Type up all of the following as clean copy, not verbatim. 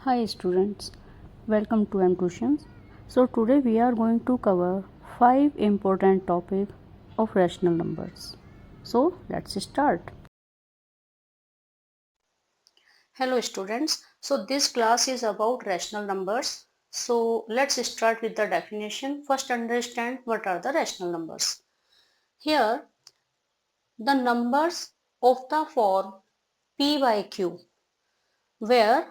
Hi students, welcome to MTuitions. So today we are going to cover 5 important topics of rational numbers. So let's start. Hello students, so this class is about rational numbers. So let's start with the definition. First understand what are the rational numbers. Here the numbers of the form p by q, where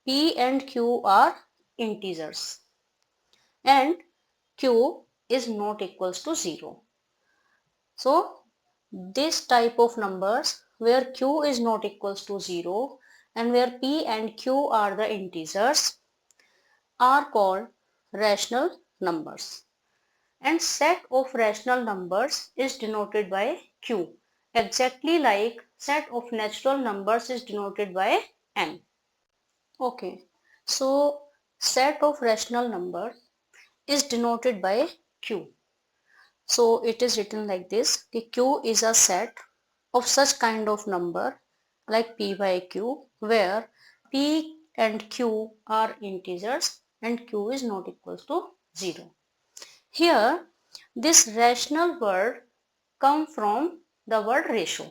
p and q are integers and q is not equals to 0. So this type of numbers where q is not equals to 0 and where p and q are the integers are called rational numbers. And set of rational numbers is denoted by q, exactly like set of natural numbers is denoted by n. Okay, so set of rational numbers is denoted by q. So it is written like this, q is a set of such kind of number like p by q where p and q are integers and q is not equal to 0. Here this rational word come from the word ratio,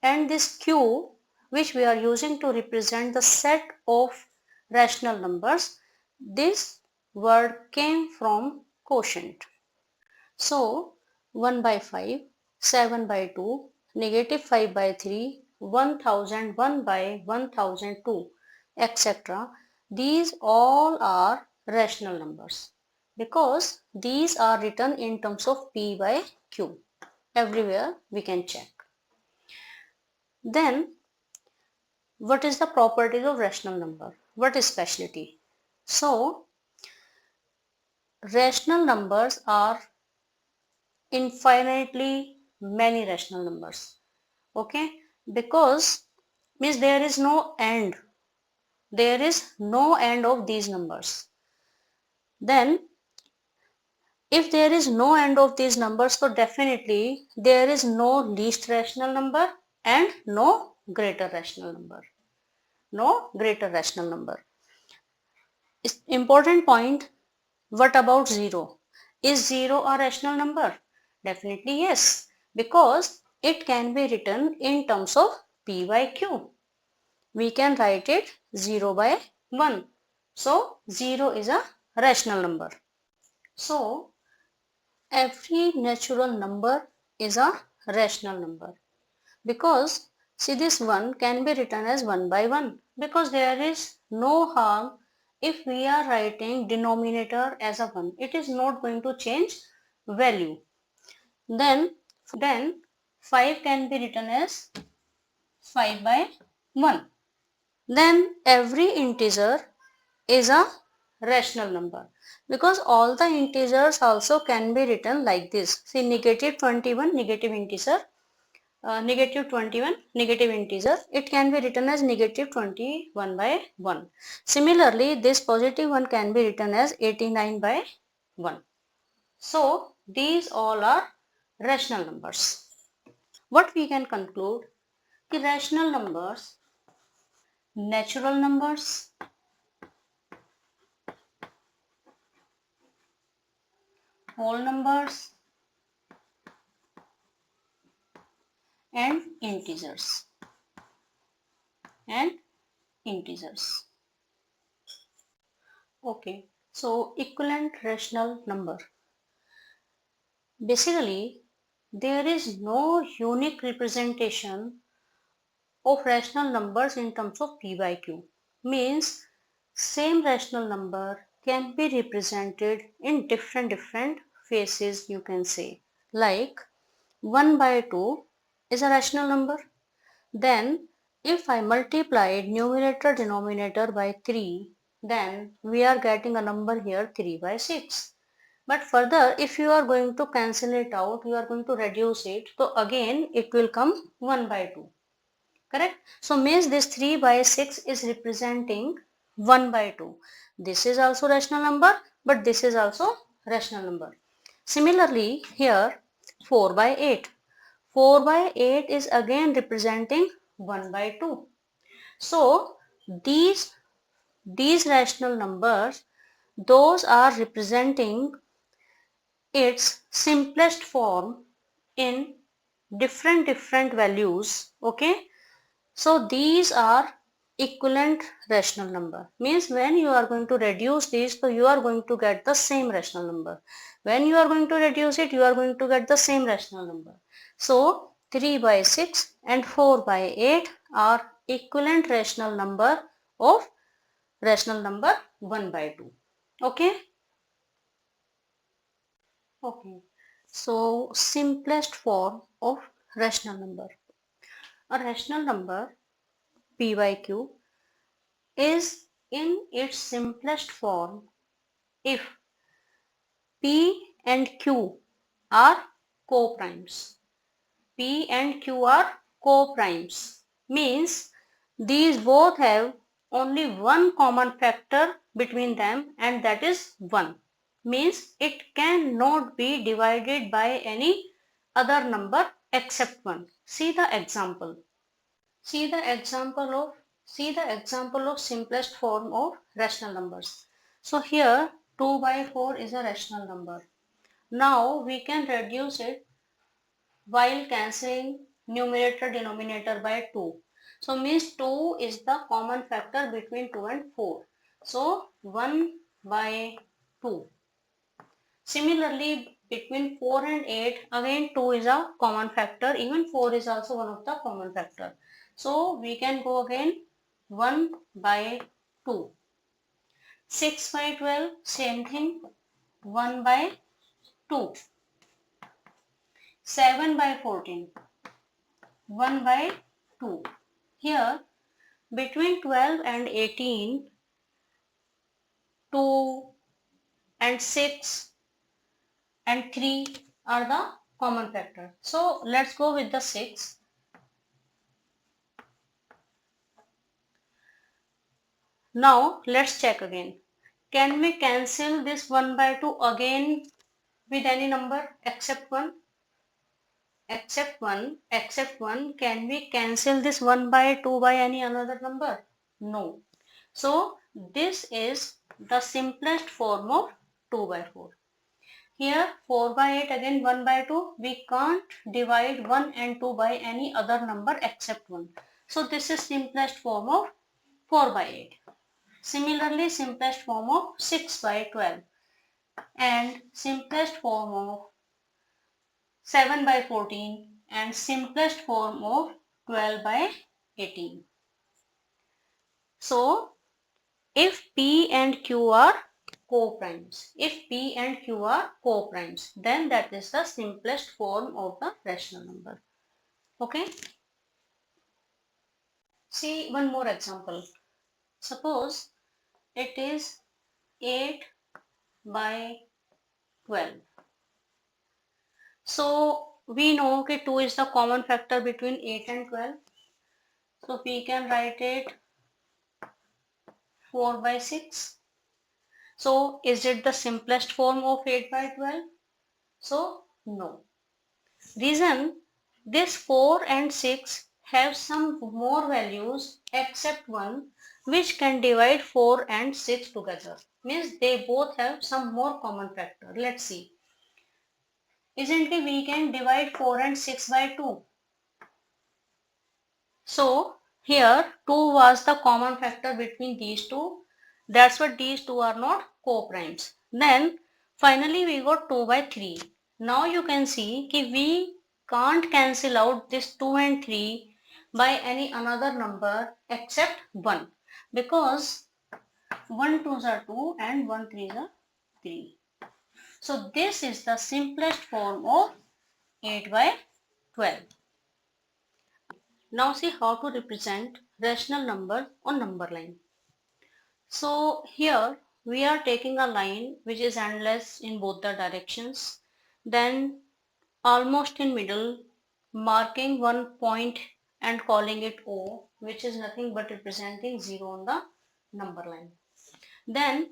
and this q which we are using to represent the set of rational numbers, this word came from quotient. So 1 by 5, 7 by 2, negative 5 by 3, 1001 by 1002, etc. These all are rational numbers because these are written in terms of p by q. Everywhere we can check. Then what is the properties of rational number? What is speciality? So rational numbers are infinitely many rational numbers. Okay, because means there is no end, of these numbers. Then if there is no end of these numbers, so definitely there is no least rational number and no greater rational number. Important point, what about 0? Is 0 a rational number? Definitely yes, because it can be written in terms of p by q. We can write it 0 by 1. So 0 is a rational number. So every natural number is a rational number because see, this 1 can be written as 1 by 1 because there is no harm if we are writing denominator as a 1. It is not going to change value. Then 5 can be written as 5 by 1. Then every integer is a rational number because all the integers also can be written like this. See, negative 21 negative integer, negative 21 negative integer, it can be written as negative 21 by 1. Similarly, this positive one can be written as 89 by 1. So these all are rational numbers. What we can conclude, the rational numbers, natural numbers, whole numbers and integers and integers. Okay, so equivalent rational number. Basically, there is no unique representation of rational numbers in terms of p by q. Means same rational number can be represented in different phases, you can say. Like 1 by 2 is a rational number. Then if I multiplied numerator denominator by 3, then we are getting a number here 3 by 6. But further, if you are going to cancel it out, you are going to reduce it, so again it will come 1 by 2. Correct? So means this 3 by 6 is representing 1 by 2. This is also rational number, but this is also rational number. Similarly, here 4 by 8. 4 by 8 is again representing 1 by 2. So these these rational numbers, those are representing its simplest form in different values. Okay, so these are equivalent rational number. Means when you are going to reduce these, so you are going to get the same rational number. When you are going to reduce it, you are going to get the same rational number. So 3 by 6 and 4 by 8 are equivalent rational number of rational number 1 by 2. Okay. Okay. So simplest form of rational number. A rational number p by q is in its simplest form if p and q are co-primes. P and q are co-primes. Means these both have only one common factor between them, and that is 1. Means it cannot be divided by any other number except 1. See the example. See the example of simplest form of rational numbers. So here 2 by 4 is a rational number. Now we can reduce it while cancelling numerator denominator by 2. So means 2 is the common factor between 2 and 4. So 1 by 2. Similarly, between 4 and 8, again 2 is a common factor. Even 4 is also one of the common factor. So we can go again 1 by 2. 6 by 12, same thing, 1 by 2. 7 by 14, 1 by 2. Here, between 12 and 18, 2 and 6 and 3 are the common factor. So let's go with the 6. Now let's check again. Can we cancel this 1 by 2 again with any number except 1? Except 1, can we cancel this 1 by 2 by any another number? No. So this is the simplest form of 2 by 4. Here 4 by 8, again 1 by 2. We can't divide 1 and 2 by any other number except 1. So this is simplest form of 4 by 8. Similarly, simplest form of 6 by 12 and simplest form of 7 by 14 and simplest form of 12 by 18. So if P and Q are co-primes, then that is the simplest form of the rational number. Okay. See one more example. Suppose it is 8 by 12. So we know okay, 2 is the common factor between 8 and 12. So we can write it 4 by 6. So is it the simplest form of 8 by 12? So no. Reason, this 4 and 6 have some more values except 1 which can divide 4 and 6 together. Means they both have some more common factor. Let's see. Isn't it we can divide 4 and 6 by 2? So here 2 was the common factor between these two. That's why these two are not co-primes. Then finally we got 2 by 3. Now you can see that we can't cancel out this 2 and 3 by any another number except 1. Because 1 2s are 2 and 1 3s are 3. So this is the simplest form of 8 by 12. Now see how to represent rational number on number line. So here we are taking a line which is endless in both the directions. Then almost in middle, marking one point and calling it O, which is nothing but representing 0 on the number line. Then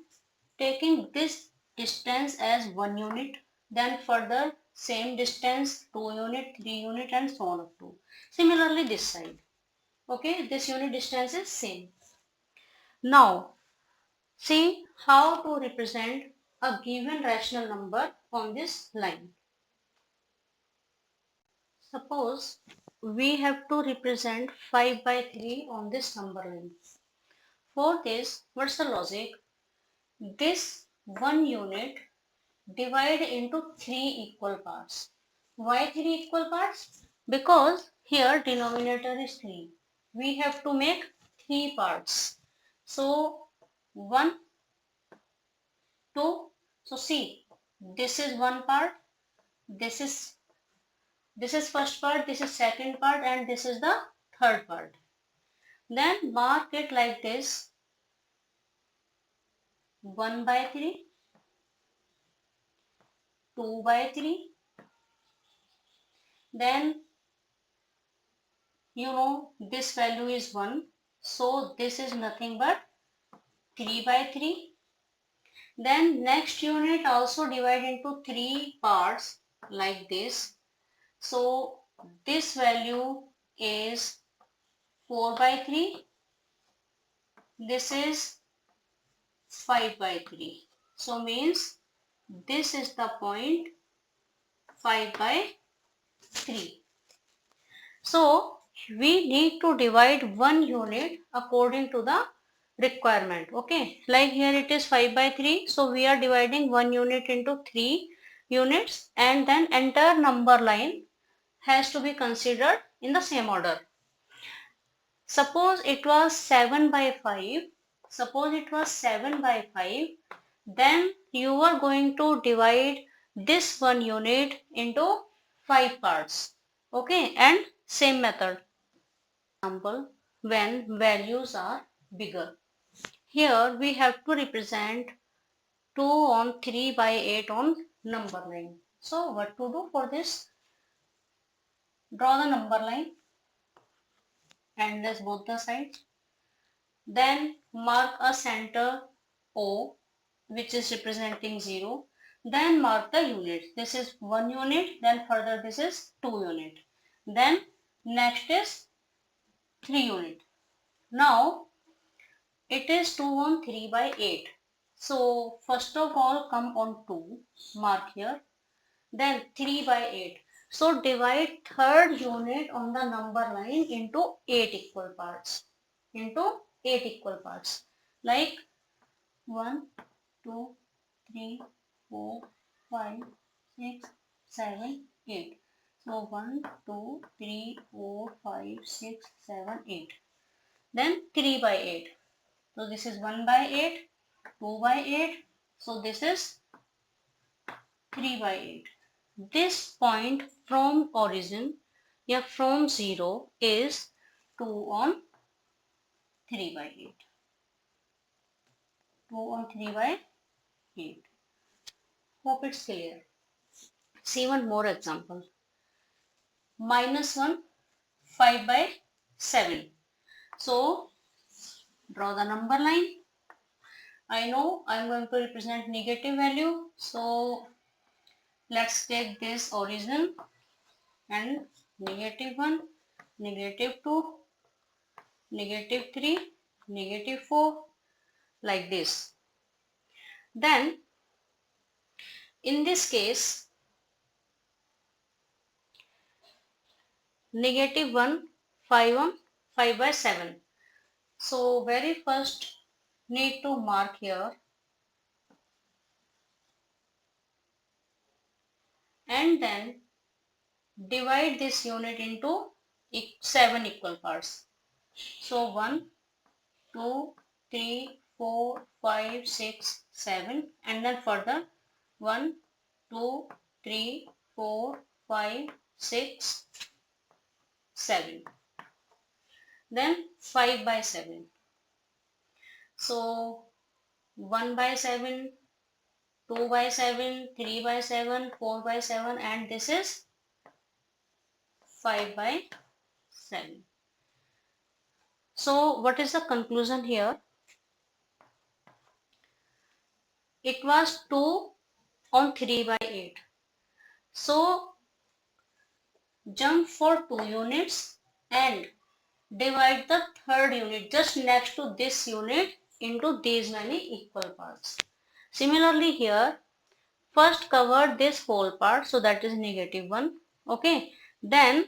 taking this distance as 1 unit, then further same distance 2 unit, 3 unit and so on up to. Similarly this side. Okay, this unit distance is same. Now See how to represent a given rational number on this line. Suppose we have to represent 5 by 3 on this number line. For this, what's the logic? This one unit divide into 3 equal parts. Why 3 equal parts? Because here denominator is 3. We have to make 3 parts. So 1, 2. So see, this is one part, this is first part, this is second part, and this is the third part. Then mark it like this: 1 by 3, 2 by 3, then this value is 1, so this is nothing but 3 by 3. Then next unit also divide into 3 parts like this, so this value is 4 by 3, this is 5 by 3, so means this is the point 5 by 3. So we need to divide one unit according to the requirement. Okay, like here it is 5 by 3, so we are dividing one unit into 3 units, and then entire number line has to be considered in the same order. Suppose it was 7 by 5. Suppose it was 7 by 5. Then you are going to divide this one unit into 5 parts. Okay, and same method. Example, when values are bigger. Here we have to represent 2 on 3 by 8 on number line. So what to do for this? Draw the number line and let's both the sides. Then mark a center O which is representing 0. Then mark the unit. This is 1 unit, then further this is 2 unit. Then next is 3 unit. Now it is 2 on 3 by 8. So first of all come on 2, mark here. Then 3 by 8. So divide third unit on the number line into 8 equal parts. Like 1, 2, 3, 4, 5, 6, 7, 8. So 1, 2, 3, 4, 5, 6, 7, 8. Then 3 by 8. So this is 1 by 8, 2 by 8. So this is 3 by 8. This point from origin, from 0 is 2 on 3 by 8. 2 on 3 by 8. Hope it's clear. See one more example. -1, 5 by 7. So draw the number line. I know I'm going to represent negative value. So let's take this origin and -1, -2, -3, -4, like this. Then in this case, -1, 5 on 5 by 7. So very first need to mark here and then divide this unit into 7 equal parts. So 1, 2, 3, 4, 5, 6, 7, and then further 1, 2, 3, 4, 5, 6, 7. Then 5 by 7. So 1 by 7, 2 by 7, 3 by 7, 4 by 7, and this is 5 by 7. So what is the conclusion here? It was 2 on 3 by 8. So jump for 2 units and divide the third unit just next to this unit into these many equal parts. Similarly here, first cover this whole part, so that is -1. Okay, then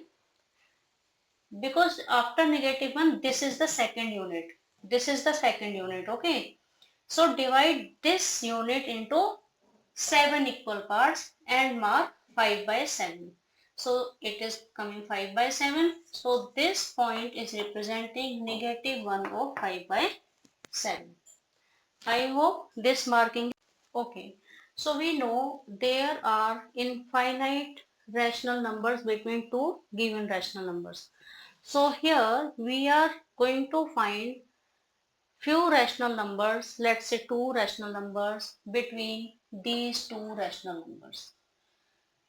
because after -1 this is the second unit. This is the second unit. Okay, so divide this unit into 7 equal parts and mark 5 by 7. So it is coming 5 by 7. So this point is representing -1 of 5 by 7. I hope this marking. Okay. So we know there are infinite rational numbers between two given rational numbers. So here we are going to find few rational numbers, let's say two rational numbers between these two rational numbers.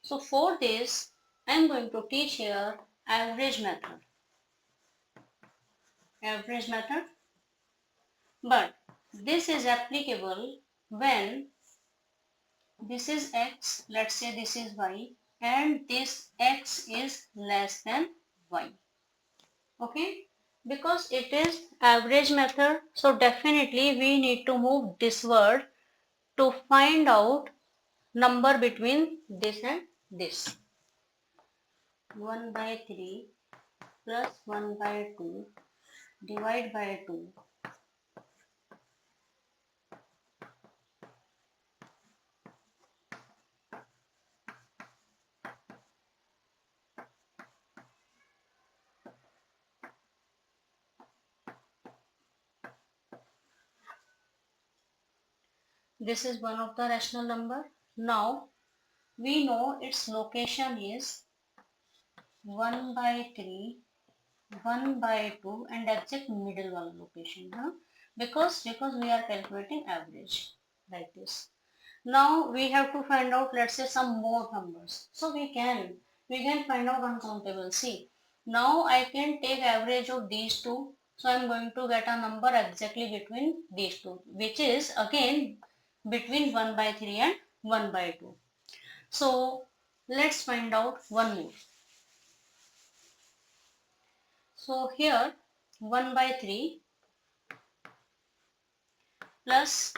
So for this, I am going to teach here average method. Average method. But this is applicable when this is x, let's say this is y, and this x is less than y. Okay? Because it is average method, so definitely we need to move this word to find out number between this and this. 1 by 3 plus 1 by 2 divide by 2. This is one of the rational number. Now we know its location is 1 by 3, 1 by 2 and exact middle one location. Because we are calculating average like this. Now we have to find out, let's say, some more numbers. So we can find out uncountable. See, now I can take average of these two. So I am going to get a number exactly between these two, which is again between 1 by 3 and 1 by 2. So let's find out one more. So here 1 by 3 plus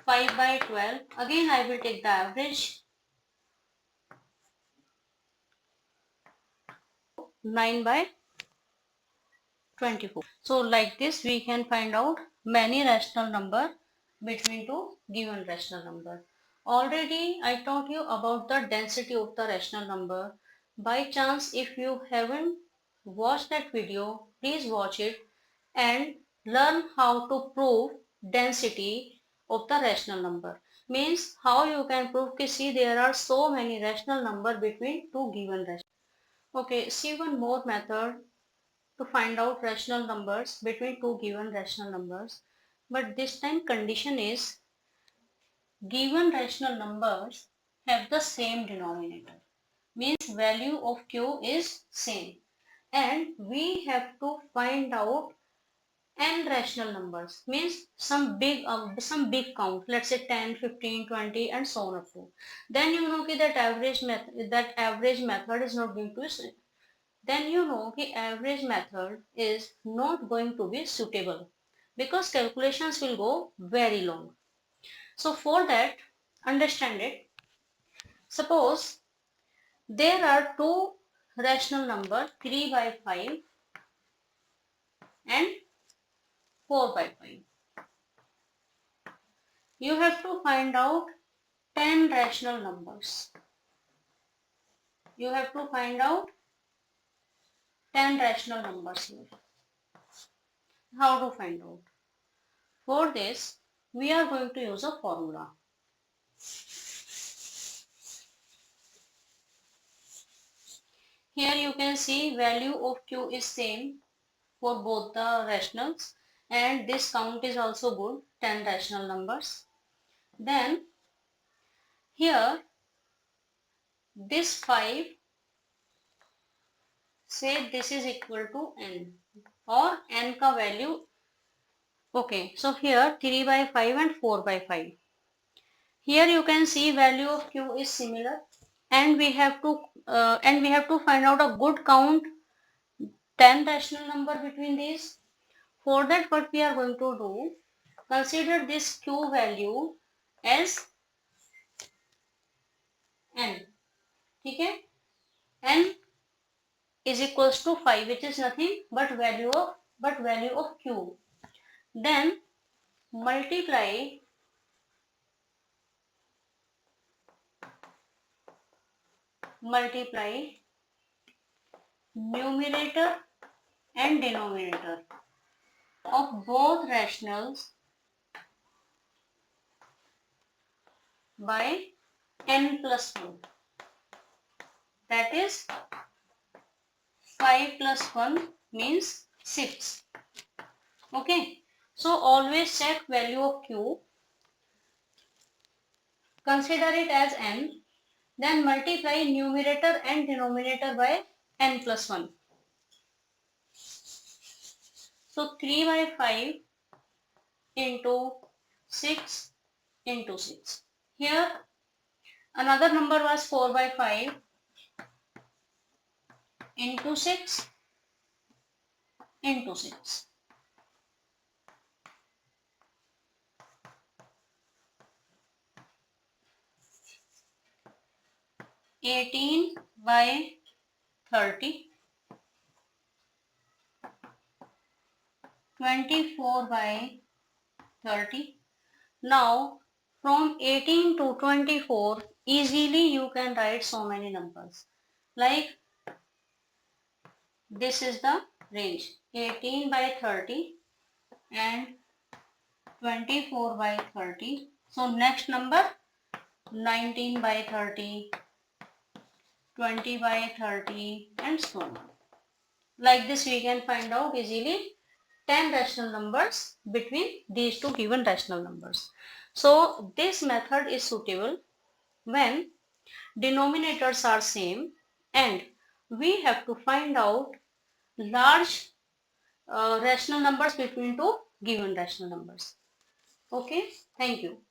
5 by 12. Again I will take the average. 9 by 24. So like this we can find out many rational number between two given rational number. Already I taught you about the density of the rational number. By chance if you haven't watched that video, please watch it and learn how to prove density of the rational number. Means how you can prove कि see there are so many rational number between two given rational. Okay, see one more method to find out rational numbers between two given rational numbers, but this time condition is given rational numbers have the same denominator, means value of q is same, and we have to find out n rational numbers, means some big count, let's say 10, 15, 20 and so on up to. Then you know that average method is not going to, then you know the average method is not going to be suitable because calculations will go very long. So for that, understand it. Suppose there are two rational number 3 by 5 and 4 by 5. You have to find out 10 rational numbers. You have to find out 10 rational numbers here. How to find out? For this, we are going to use a formula. Here you can see value of q is same for both the rationals and this count is also good, 10 rational numbers. Then here this 5, say this is equal to n or n ka value. Okay, so here 3 by 5 and 4 by 5. Here you can see value of q is similar and we have to find out a good count 10 rational number between these. For that what we are going to do, consider this q value as n. ठीक है, n is equals to 5, which is nothing but value of q. Then multiply numerator and denominator of both rationals by n plus 1. That is 5 plus 1 means 6. Okay. So always check value of q. Consider it as n. Then multiply numerator and denominator by n plus 1. So 3 by 5 into 6 into 6. Here another number was 4 by 5 into 6 into 6. 18 by 30. 24 by 30. Now from 18 to 24 easily you can write so many numbers. Like this is the range 18 by 30 and 24 by 30. So next number 19 by 30, 20 by 30 and so on. Like this we can find out easily 10 rational numbers between these two given rational numbers. So this method is suitable when denominators are same and we have to find out large rational numbers between two given rational numbers. Okay, thank you.